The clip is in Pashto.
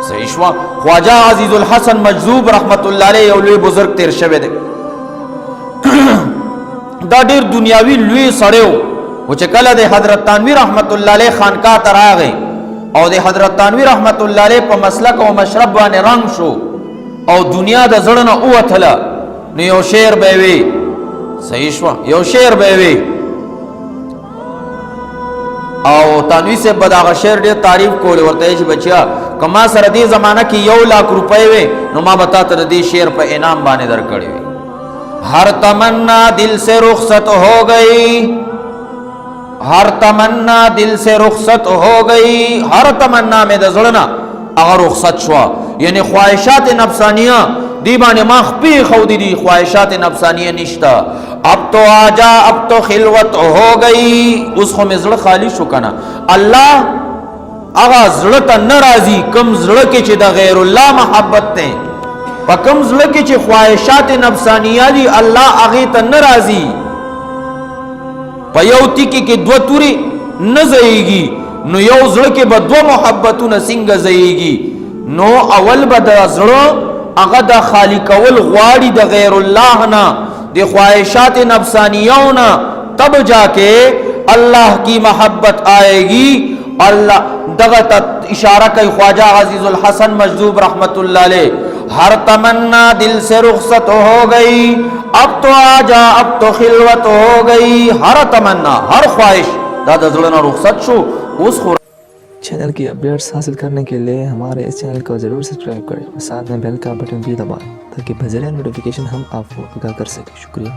صحیح شو. خواجہ عزیزالحسن مجزوب رحمت اللہ علیہ یو لوی بزرگ تیر شوی دی. دا ډیر دنیاوی لوی سړیو و چې کله د حضرت تانوی رحمت الله علیه خانقاه ته راغی او د حضرت تانوی رحمت الله علیه په مسلک او مشرب باندې رنگ شو او دنیا د زړه نه ووتله، نو یو شعر به وی. صحیح شو. یو شعر به وی او تانوی سے بداغه شعر ډیر تعریف کول ورته چې بچیا کما سره دې زمانہ کې 1 लाख روپے وي نو ما بتا ته دې شعر په انعام باندې درکړی وي. ہر تمنا دل سے رخصت ہو گئی، ہر تمنا دل سے رخصت ہو گئی، ہر تمنا میں دزڑنا اگر رخصت شوا، یعنی خواہشات نفسانیہ دی بانے ماخ پی خودی دی خواہشات نفسانیہ نشتا. اب تو آجا اب تو خلوت ہو گئی، اس خو میں زڑ خالی شو کنا. اللہ اغا زڑتا نرازی کم زڑ کے چی دا غیر اللہ محبت تے پا کم زڑ کے چی خواہشات نفسانیہ دی اللہ اغیتا نرازی پا یو تیکی کی دو توری نزئی گی نو یو زڑ کے با دو محبتو نسنگ زئی گی نو اول با دا زڑ اغا دا خالق اول غواری دا غیر اللہ نا دی خواہشات نفسانیونا تب جا کے اللہ کی محبت آئے گی. اللہ دغت اشارہ کئی خواجہ عزیزالحسن مجزوب رحمت اللہ علیہ. ہر تمنا دل سے رخصت ہو گئی، اب تو آجا اب تو خلوت ہو گئی. ہر تمنا ہر خواہش دادا زلنا رخصت شو اس خور. چینل کی اپڈیٹس حاصل کرنے کے لیے ہمارے اس چینل کو ضرور سبسکرائب کریں، ساتھ میں بیل کا بٹن بھی دبائیں تاکہ بذریعہ نوٹیفیکیشن ہم آپ کو آگاہ کر سکیں. شکریہ.